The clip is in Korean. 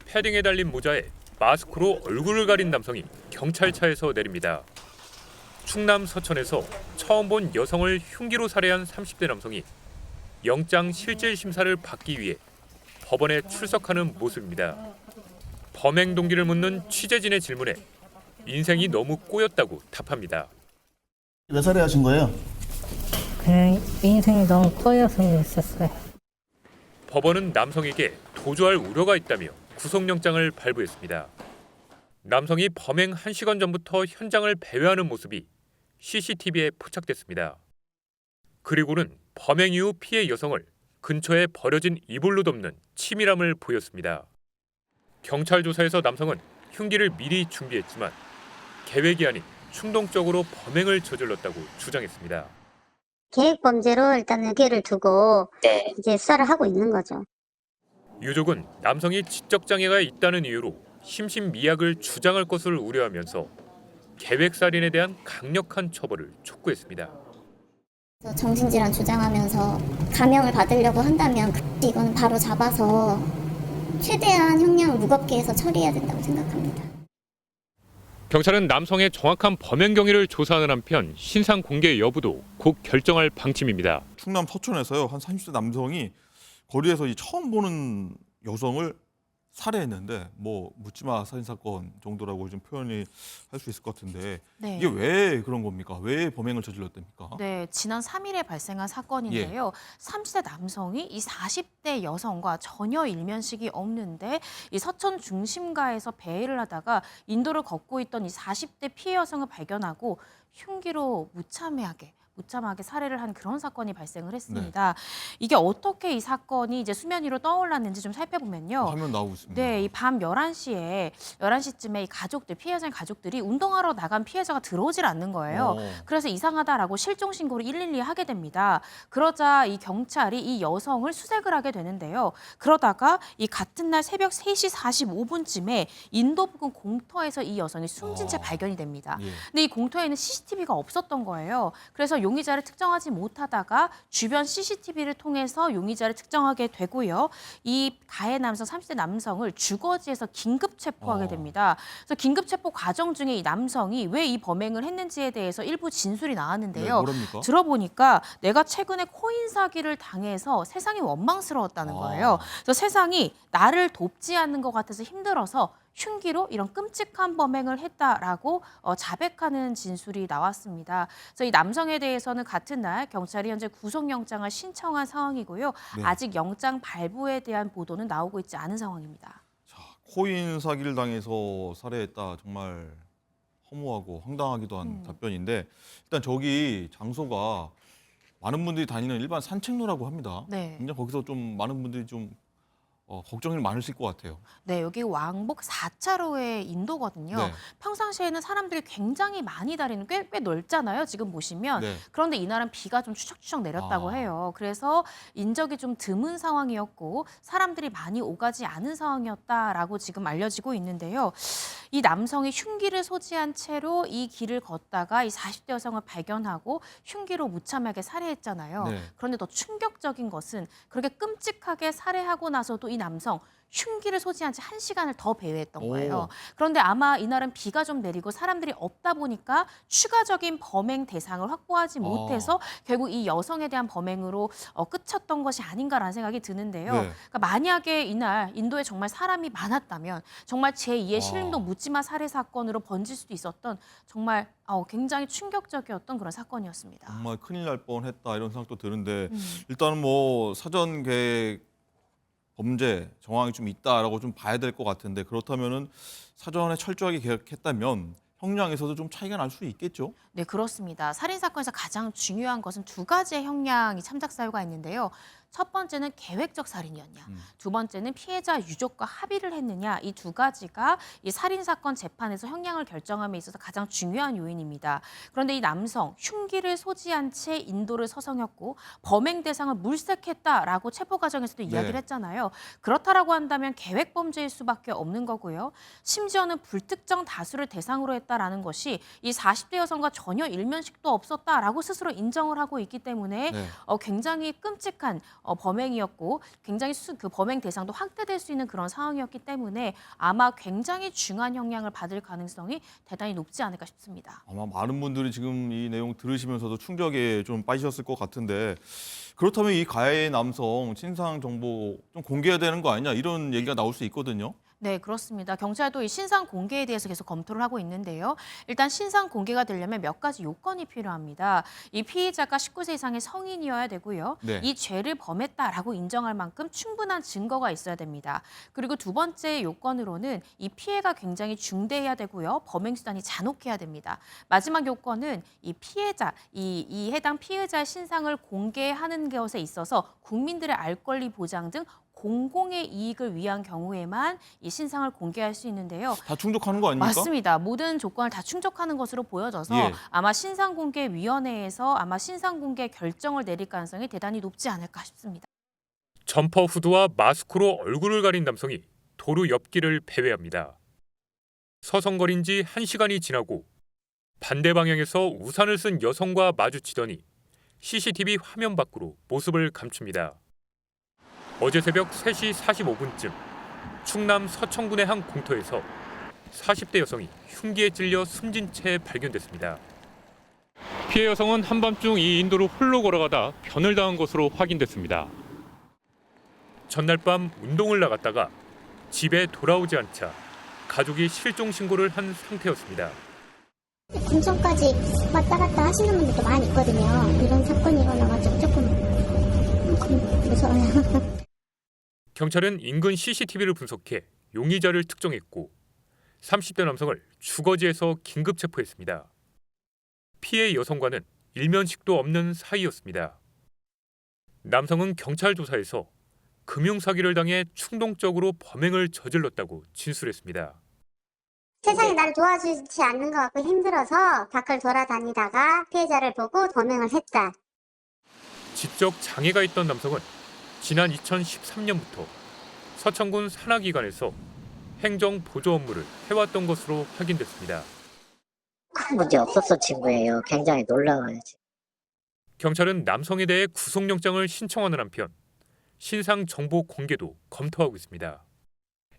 패딩에 달린 모자에 마스크로 얼굴을 가린 남성이 경찰차에서 내립니다. 충남 서천에서 처음 본 여성을 흉기로 살해한 30대 남성이 영장 실질 심사를 받기 위해 법원에 출석하는 모습입니다. 범행 동기를 묻는 취재진의 질문에 인생이 너무 꼬였다고 답합니다. 몇 살에 하신 거예요? 그냥 인생이 너무 꼬여서 있었어요. 법원은 남성에게 도주할 우려가 있다며 구속영장을 발부했습니다. 남성이 범행 1시간 전부터 현장을 배회하는 모습이 CCTV에 포착됐습니다. 그리고는 범행 이후 피해 여성을 근처에 버려진 이불로 덮는 치밀함을 보였습니다. 경찰 조사에서 남성은 흉기를 미리 준비했지만 계획이 아닌 충동적으로 범행을 저질렀다고 주장했습니다. 계획 범죄로 일단 의견을 두고 이제 수사를 하고 있는 거죠. 유족은 남성이 지적장애가 있다는 이유로 심신미약을 주장할 것을 우려하면서 계획살인에 대한 강력한 처벌을 촉구했습니다. 정신질환 주장하면서 감형을 받으려고 한다면 이건 바로 잡아서 최대한 형량을 무겁게 해서 처리해야 된다고 생각합니다. 경찰은 남성의 정확한 범행 경위를 조사하는 한편 신상 공개 여부도 곧 결정할 방침입니다. 충남 서천에서요, 한 30대 남성이 거리에서 이 처음 보는 여성을 살해했는데 뭐 묻지마 살인 사건 정도라고 좀 표현이 할 수 있을 것 같은데 네. 이게 왜 그런 겁니까? 왜 범행을 저질렀답니까? 네, 지난 3일에 발생한 사건인데요. 30대 남성이 이 40대 여성과 전혀 일면식이 없는데 이 서천 중심가에서 배회를 하다가 인도를 걷고 있던 이 40대 피해 여성을 발견하고 흉기로 무참하게 살해를 한 그런 사건이 발생을 했습니다. 이게 어떻게 이 사건이 이제 수면 위로 떠올랐는지 좀 살펴보면요. 화면 나오고 있습니다. 네, 이 밤 11시쯤에 이 가족들, 피해자의 가족들이 운동하러 나간 피해자가 들어오질 않는 거예요. 그래서 이상하다라고 실종 신고를 112에 하게 됩니다. 그러자 이 경찰이 이 여성을 수색을 하게 되는데요. 그러다가 이 같은 날 새벽 3시 45분쯤에 인도 부근 공터에서 이 여성이 숨진 채 발견이 됩니다. 근데 이 공터에는 CCTV가 없었던 거예요. 그래서 용의자를 특정하지 못하다가 주변 CCTV를 통해서 용의자를 특정하게 되고요. 이 가해 남성 30대 남성을 주거지에서 긴급 체포하게 됩니다. 그래서 긴급 체포 과정 중에 이 남성이 왜 이 범행을 했는지에 대해서 일부 진술이 나왔는데요. 뭐랍니까? 들어보니까 내가 최근에 코인 사기를 당해서 세상이 원망스러웠다는 거예요. 그래서 세상이 나를 돕지 않는 것 같아서 힘들어서 흉기로 이런 끔찍한 범행을 했다라고 자백하는 진술이 나왔습니다. 그래서 이 남성에 대해서는 같은 날 경찰이 현재 구속영장을 신청한 상황이고요. 아직 영장 발부에 대한 보도는 나오고 있지 않은 상황입니다. 자, 코인 사기를 당해서 살해했다. 정말 허무하고 황당하기도 한 답변인데 일단 저기 장소가 많은 분들이 다니는 일반 산책로라고 합니다. 네. 굉장히 거기서 좀 많은 분들이 좀 걱정이 많으실 것 같아요. 네, 여기 왕복 4차로의 인도거든요. 네. 평상시에는 사람들이 굉장히 많이 다니는 꽤 넓잖아요. 지금 보시면. 그런데 이날은 비가 좀 추적추적 내렸다고 해요. 그래서 인적이 좀 드문 상황이었고 사람들이 많이 오가지 않은 상황이었다라고 지금 알려지고 있는데요. 이 남성이 흉기를 소지한 채로 이 길을 걷다가 이 40대 여성을 발견하고 흉기로 무참하게 살해했잖아요. 그런데 더 충격적인 것은 그렇게 끔찍하게 살해하고 나서도 이 남성 흉기를 소지한 채 1시간을 더 배회했던 거예요. 그런데 아마 이날은 비가 좀 내리고 사람들이 없다 보니까 추가적인 범행 대상을 확보하지 못해서 결국 이 여성에 대한 범행으로 끝쳤던 것이 아닌가라는 생각이 드는데요. 그러니까 만약에 이날 인도에 정말 사람이 많았다면 정말 제2의 신림동 묻지마 살해 사건으로 번질 수도 있었던 정말 굉장히 충격적이었던 그런 사건이었습니다. 정말 큰일 날 뻔했다 이런 생각도 드는데 일단은 뭐 사전 계획 범죄 정황이 좀 있다라고 좀 봐야 될 것 같은데 그렇다면은 사전에 철저하게 계획했다면 형량에서도 좀 차이가 날 수 있겠죠? 네, 그렇습니다. 살인 사건에서 가장 중요한 것은 두 가지의 형량이 참작 사유가 있는데요. 첫 번째는 계획적 살인이었냐, 두 번째는 피해자 유족과 합의를 했느냐, 이 두 가지가 이 살인 사건 재판에서 형량을 결정함에 있어서 가장 중요한 요인입니다. 그런데 이 남성 흉기를 소지한 채 인도를 서성였고 범행 대상을 물색했다라고 체포 과정에서도 이야기를 했잖아요. 그렇다라고 한다면 계획 범죄일 수밖에 없는 거고요. 심지어는 불특정 다수를 대상으로 했다라는 것이 이 40대 여성과 전혀 일면식도 없었다라고 스스로 인정을 하고 있기 때문에 굉장히 끔찍한 범행이었고 굉장히 그 범행 대상도 확대될 수 있는 그런 상황이었기 때문에 아마 굉장히 중한 형량을 받을 가능성이 대단히 높지 않을까 싶습니다. 아마 많은 분들이 지금 이 내용 들으시면서도 충격에 좀 빠지셨을 것 같은데 그렇다면 이 가해 남성 신상 정보 좀 공개해야 되는 거 아니냐 이런 얘기가 나올 수 있거든요. 네, 그렇습니다. 경찰도 이 신상 공개에 대해서 계속 검토를 하고 있는데요. 일단 신상 공개가 되려면 몇 가지 요건이 필요합니다. 이 피의자가 19세 이상의 성인이어야 되고요. 네. 이 죄를 범했다라고 인정할 만큼 충분한 증거가 있어야 됩니다. 그리고 두 번째 요건으로는 이 피해가 굉장히 중대해야 되고요. 범행 수단이 잔혹해야 됩니다. 마지막 요건은 이 피해자, 이 해당 피해자의 신상을 공개하는 것에 있어서 국민들의 알 권리 보장 등 공공의 이익을 위한 경우에만 이 신상을 공개할 수 있는데요. 다 충족하는 거 아닙니까? 맞습니다. 모든 조건을 다 충족하는 것으로 보여져서 예. 아마 신상공개위원회에서 아마 신상공개 결정을 내릴 가능성이 대단히 높지 않을까 싶습니다. 점퍼 후드와 마스크로 얼굴을 가린 남성이 도로 옆길을 배회합니다. 서성거린 지 1시간이 지나고 반대 방향에서 우산을 쓴 여성과 마주치더니 CCTV 화면 밖으로 모습을 감춥니다. 어제 새벽 3시 45분쯤 충남 서천군의 한 공터에서 40대 여성이 흉기에 찔려 숨진 채 발견됐습니다. 피해 여성은 한밤중 이 인도로 홀로 걸어가다 변을 당한 것으로 확인됐습니다. 전날 밤 운동을 나갔다가 집에 돌아오지 않자 가족이 실종 신고를 한 상태였습니다. 군청까지 왔다 갔다 하시는 분들도 많이 있거든요. 이런 사건이 일어나가지고 조금 무서워요. 경찰은 인근 CCTV를 분석해 용의자를 특정했고 30대 남성을 주거지에서 긴급 체포했습니다. 피해 여성과는 일면식도 없는 사이였습니다. 남성은 경찰 조사에서 금융사기를 당해 충동적으로 범행을 저질렀다고 진술했습니다. 세상이 나를 도와주지 않는 것 같고 힘들어서 밖을 돌아다니다가 피해자를 보고 범행을 했다. 지적 장애가 있던 남성은 지난 2013년부터 서천군 산하기관에서 행정 보조 업무를 해왔던 것으로 확인됐습니다. 큰 문제 없었어 친구예요. 굉장히 놀라워요. 경찰은 남성에 대해 구속영장을 신청하는 한편 신상 정보 공개도 검토하고 있습니다.